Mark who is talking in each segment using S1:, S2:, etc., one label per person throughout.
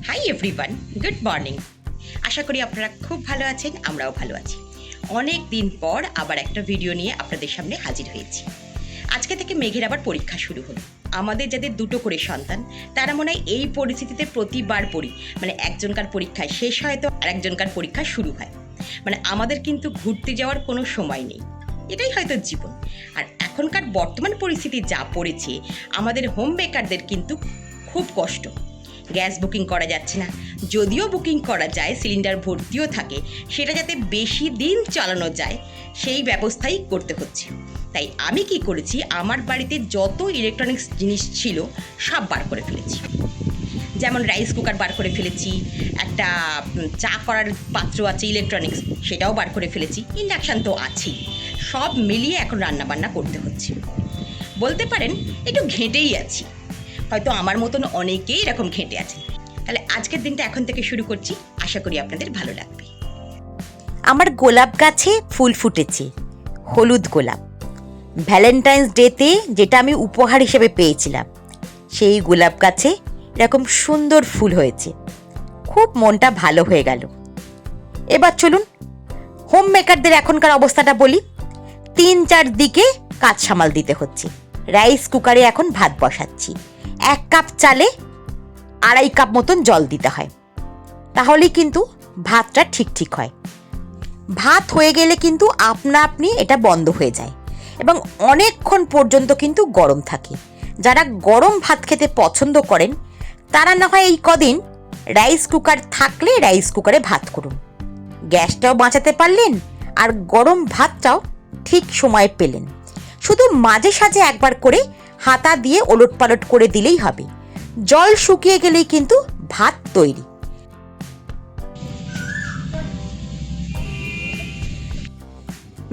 S1: High everyone, good morning. আশা করি আপনারা খুব ভালো আছেন, আমরাও ভালো আছি। অনেক দিন পর আবার একটা ভিডিও নিয়ে আপনাদের সামনে হাজির হয়েছি। আজকে থেকে মেঘের আবার পরীক্ষা শুরু হলো। আমাদের যাদের দুটো করে সন্তান, তারা মনে হয় এই পরিস্থিতিতে প্রতিবার পড়ি, মানে একজনকার পরীক্ষায় শেষ হয় তো আর একজনকার পরীক্ষা শুরু হয়। মানে আমাদের কিন্তু ঘুরতে যাওয়ার কোনো সময় নেই, এটাই হয়তো জীবন। আর এখনকার বর্তমান পরিস্থিতি যা পড়েছে, আমাদের হোম মেকারদের কিন্তু খুব কষ্ট। গ্যাস বুকিং করা যাচ্ছে না, যদিও বুকিং করা যায়, সিলিন্ডার ভর্তিও থাকে, সেটা যাতে বেশি দিন চালানো যায় সেই ব্যবস্থাই করতে হচ্ছে। তাই আমি কি করেছি, আমার বাড়িতে যত ইলেকট্রনিক্স জিনিস ছিল সব বার করে ফেলেছি। যেমন রাইস কুকার বার করে ফেলেছি, একটা চা করার পাত্র আছে ইলেকট্রনিক্স, সেটাও বার করে ফেলেছি, ইন্ডাকশান তো আছেই। সব মিলিয়ে এখন রান্নাবান্না করতে হচ্ছে। বলতে পারেন একটু ঘেঁটেই আছি, হয়তো আমার মতন অনেকেই এরকম ঘেঁটে আছে। তাহলে আজকের দিনটা এখন থেকে শুরু করছি, আশা করি আপনাদের ভালো লাগবে।
S2: আমার গোলাপ গাছে ফুল ফুটেছে, হলুদ গোলাপ। ভ্যালেন্টাইন্স ডেতে যেটা আমি উপহার হিসেবে পেয়েছিলাম, সেই গোলাপ গাছে এরকম সুন্দর ফুল হয়েছে। খুব মনটা ভালো হয়ে গেল। এবার চলুন হোম মেকারদের এখনকার অবস্থাটা বলি। 3-4 দিকে কাজ সামাল দিতে হচ্ছে। রাইস কুকারে এখন ভাত বসাচ্ছি। 1 কাপ চালে 2.5 কাপ মতন জল দিতে হয়, তাহলেই কিন্তু ভাতটা ঠিক হয়। ভাত হয়ে গেলে কিন্তু আপনা আপনি এটা বন্ধ হয়ে যায় এবং অনেকক্ষণ পর্যন্ত কিন্তু গরম থাকে। যারা গরম ভাত খেতে পছন্দ করেন তারা না হয় এই কদিন রাইস কুকার থাকলে রাইস কুকারে ভাত করুন। গ্যাসটাও বাঁচাতে পারলেন আর গরম ভাতটাও ঠিক সময়ে পেলেন। শুধু মাঝে সাঝে একবার করে হাতা দিয়ে ওলটপালট করে দিলেই হবে। জল শুকিয়ে গেলেই কিন্তু ভাত তৈরি।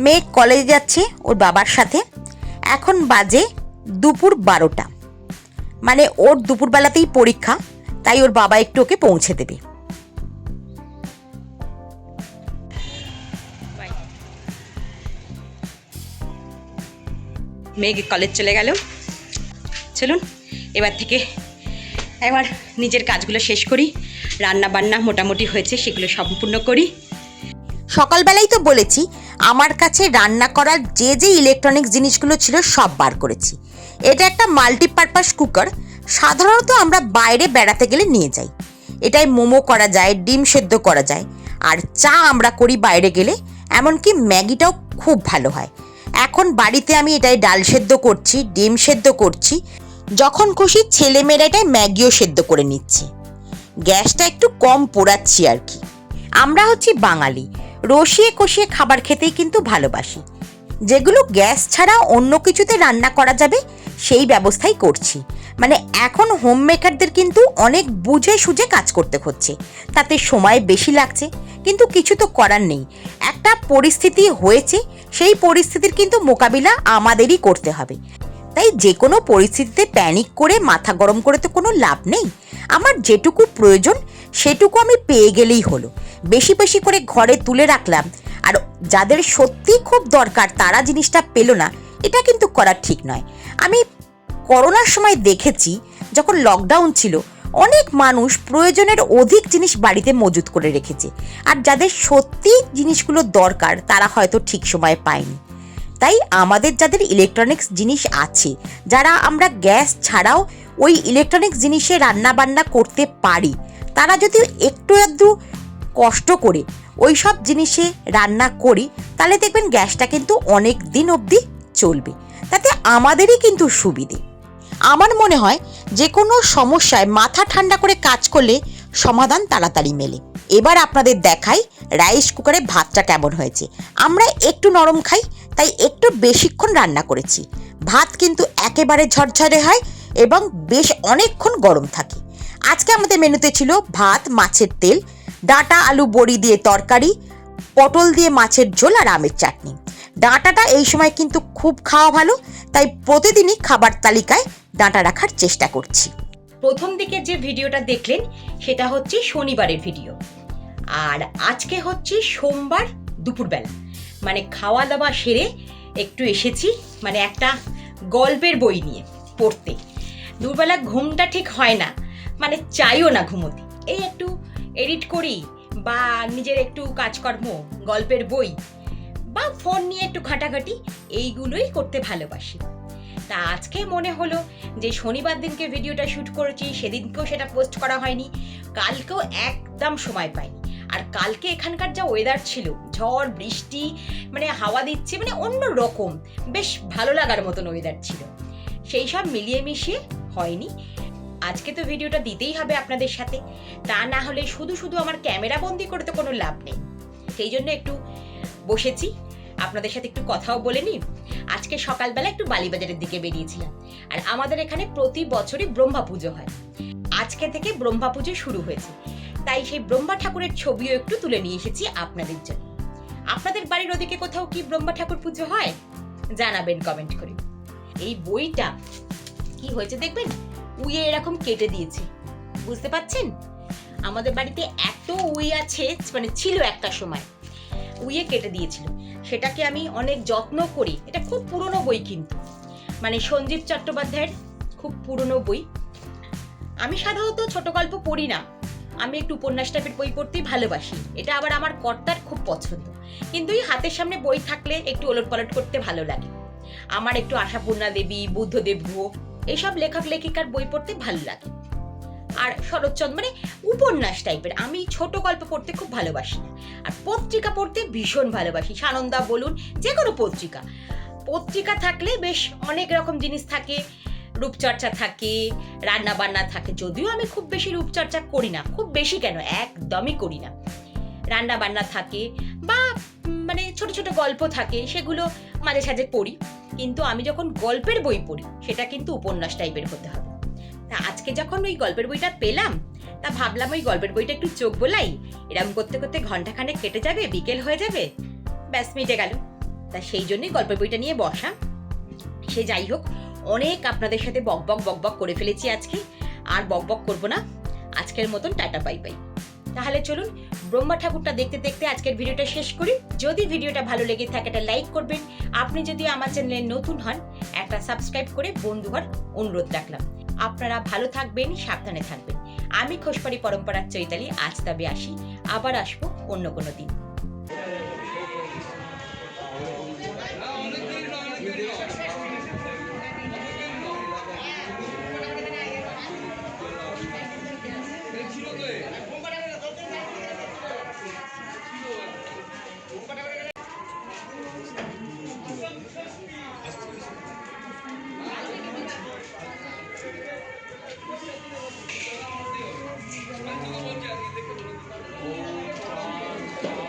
S2: মেয়ে কলেজে যাচ্ছে ওর বাবার সাথে। এখন বাজে দুপুর 12টা, মানে ওর দুপুরবেলাতেই পরীক্ষা, তাই ওর বাবা একটু ওকে পৌঁছে দেবে।
S1: মেঘ কলেজ চলে গেল। চলুন এবার থেকে এবার নিজের কাজগুলো শেষ করি। রান্না বান্না মোটামুটি হয়েছে, সেগুলো সম্পূর্ণ করি।
S2: সকালবেলাই তো বলেছি আমার কাছে রান্না করার যে ইলেকট্রনিক্স জিনিসগুলো ছিল সব বার করেছি। এটা একটা মাল্টিপারপাস কুকার, সাধারণত আমরা বাইরে বেড়াতে গেলে নিয়ে যাই। এটাই মোমো করা যায়, ডিম সেদ্ধ করা যায়, আর চা আমরা করি বাইরে গেলে, এমনকি ম্যাগিটাও খুব ভালো হয়। এখন বাড়িতে আমি এটাই ডাল সেদ্ধ করছি, ডিম সেদ্ধ করছি, যখন খুশি ছেলেমেয়েরা এটাই ম্যাগিও সেদ্ধ করে নিচ্ছে। গ্যাসটা একটু কম পোড়াচ্ছি আর কি। আমরা হচ্ছি বাঙালি, রসিয়ে কষিয়ে খাবার খেতেই কিন্তু ভালোবাসি। যেগুলো গ্যাস ছাড়া অন্য কিছুতে রান্না করা যাবে সেই ব্যবস্থাই করছি। মানে এখন হোম মেকারদের কিন্তু অনেক বুঝে সুঝে কাজ করতে হচ্ছে, তাতে সময় বেশি লাগছে, কিন্তু কিছু তো করার নেই। একটা পরিস্থিতি হয়েছে, সেই পরিস্থিতির কিন্তু মোকাবিলা আমাদেরই করতে হবে। তাই যে কোনো পরিস্থিতিতে প্যানিক করে মাথা গরম করে তো কোনো লাভ নেই। আমার যেটুকু প্রয়োজন সেটুকু আমি পেয়ে গেলেই হলো। বেশি বেশি করে ঘরে তুলে রাখলাম, আর যাদের সত্যি খুব দরকার তারা জিনিসটা পেল না, এটা কিন্তু করা ঠিক নয়। আমি করোনার সময় দেখেছি, যখন লকডাউন ছিল, অনেক মানুষ প্রয়োজনের অধিক জিনিস বাড়িতে মজুত করে রেখেছে, আর যাদের সত্যি জিনিসগুলো দরকার তারা হয়তো ঠিক সময়ে পায়নি। তাই আমাদের যাদের ইলেকট্রনিক্স জিনিস আছে, যারা আমরা গ্যাস ছাড়াও ওই ইলেকট্রনিক্স জিনিসে রান্না বান্না করতে পারি, তারা যদি একটু আধটু কষ্ট করে ওই সব জিনিসে রান্না করি, তাহলে দেখবেন গ্যাসটা কিন্তু অনেক দিন অবধি চলবে। তাতে আমাদেরই কিন্তু সুবিধে। আমার মনে হয় যে কোনো সমস্যায় মাথা ঠান্ডা করে কাজ করলে সমাধান তাড়াতাড়ি মেলে। এবার আপনাদের দেখাই রাইস কুকারে ভাতটা কেমন হয়েছে। আমরা একটু নরম খাই, তাই একটু বেশিক্ষণ রান্না করেছি। ভাত কিন্তু একেবারে ঝরঝরে হয় এবং বেশ অনেকক্ষণ গরম থাকে। আজকে আমাদের মেনুতে ছিল ভাত, মাছের তেল, ডাঁটা আলু বড়ি দিয়ে তরকারি, পটল দিয়ে মাছের ঝোল আর আমের চাটনি। ডাঁটাটা এই সময় কিন্তু খুব খাওয়া ভালো, তাই প্রতিদিনই খাবার তালিকায় ডাঁটা রাখার চেষ্টা করছি।
S1: প্রথম দিকে যে ভিডিওটা দেখলেন সেটা হচ্ছে শনিবারের ভিডিও, আর আজকে হচ্ছে সোমবার দুপুরবেলা। মানে খাওয়া দাওয়া সেরে একটু এসেছি, মানে একটা গল্পের বই নিয়ে পড়তে। দুপুরবেলা ঘুমটা ঠিক হয় না, মানে চাইও না ঘুমোতে। এই একটু এডিট করি বা নিজের একটু কাজকর্ম, গল্পের বই বা ফোন নিয়ে একটু ঘাটাঘাটি এইগুলোই করতে ভালোবাসি। তা আজকে মনে হলো যে শনিবার দিনকে ভিডিওটা শ্যুট করেছি, সেদিনকেও সেটা পোস্ট করা হয়নি, কালকেও একদম সময় পাইনি। আর কালকে এখানকার যা ওয়েদার ছিল, ঝড় বৃষ্টি, মানে হাওয়া দিচ্ছে, মানে অন্য রকম বেশ ভালো লাগার মতন ওয়েদার ছিল, সেই সব মিলিয়ে মিশিয়ে হয়নি। আজকে তো ভিডিওটা দিতেই হবে আপনাদের সাথে, তা না হলে শুধু শুধু আমার ক্যামেরা বন্দি করে তো কোনো লাভ নেই। সেই জন্য একটু বসেছি, আপনাদের সাথে একটু কথাও বলে নিই। আজকে সকালবেলা একটু বালিবাজারের দিকে বেরিয়েছিলাম। আর আমাদের এখানে প্রতি বছরই ব্রহ্মা পুজো হয়, আজকে থেকে ব্রহ্মা পুজো শুরু হয়েছে, তাই সেই ব্রহ্মা ঠাকুরের ছবিও একটু তুলে নিয়ে এসেছি আপনাদের জন্য। আপনাদের বাড়ির ওদিকে কোথাও কি ব্রহ্মা ঠাকুর পুজো হয়? জানাবেন কমেন্ট করে। এই বইটা কি হয়েছে দেখবেন, উইয়ে এরকম কেটে দিয়েছে, বুঝতে পাচ্ছেন? আমাদের বাড়িতে এত উই আছে, মানে ছিল একটা সময়, উইয়ে কেটে দিয়েছিল, সেটাকে আমি অনেক যত্ন করি। এটা খুব পুরনো বই, কিন্তু মানে সঞ্জীব চট্টোপাধ্যায়ের খুব পুরনো বই। আমি সাধারণত ছোট গল্প পড়ি না, আমি একটু উপন্যাস টাইপের বই পড়তেই ভালোবাসি। এটা আবার আমার কর্তার খুব পছন্দ, কিন্তু এই হাতের সামনে বই থাকলে একটু ওলট পালট করতে ভালো লাগে। আমার একটু আশাপূর্ণা দেবী, বুদ্ধদেব গুহ, এইসব লেখক লেখিকার বই পড়তে ভালো লাগে। আর শরৎচন্দ্র মানে উপন্যাস টাইপের, আমি ছোট গল্প পড়তে খুব ভালোবাসি না। আর পত্রিকা পড়তে ভীষণ ভালোবাসি, সানন্দা বলুন, যে কোনো পত্রিকা। পত্রিকা থাকলে বেশ অনেক রকম জিনিস থাকে, রূপচর্চা থাকে, রান্না বান্না থাকে। যদিও আমি খুব বেশি রূপচর্চা করি না, খুব বেশি কেন, একদমই করি না। রান্না বান্না থাকে বা মানে ছোট ছোট গল্প থাকে, সেগুলো মাঝে সাঝে পড়ি। কিন্তু আমি যখন গল্পের বই পড়ি, সেটা কিন্তু উপন্যাস টাইপের হতে হবে। তা আজকে যখন ওই গল্পের বইটা পেলাম, তা ভাবলাম ওই গল্পের বইটা একটু চোখ বোলাই, এরকম করতে করতে ঘন্টাখানেক কেটে যাবে, বিকেল হয়ে যাবে, ব্যাস মিটে গেল। তা সেই জন্যই গল্পের বইটা নিয়ে বসা। সে যাই হোক, অনেক আপনাদের সাথে বকবক করে ফেলেছি আজকে, আর বকবক করবো না। আজকের মতন টাটা বাই বাই। তাহলে চলুন ব্রহ্মা ঠাকুরটা দেখতে দেখতে আজকের ভিডিওটা শেষ করি। যদি ভিডিওটা ভালো লেগে থাকে একটা লাইক করবেন। আপনি যদি আমার চ্যানেলে নতুন হন, একটা সাবস্ক্রাইব করে বন্ধু হওয়ার অনুরোধ রাখলাম। আপনারা ভালো থাকবেন, সাবধানে থাকবেন। আমি খোসপাড়ি পরম্পরার চৈতালি, আজ তবে আসি, আবার আসবো অন্য কোনো দিন।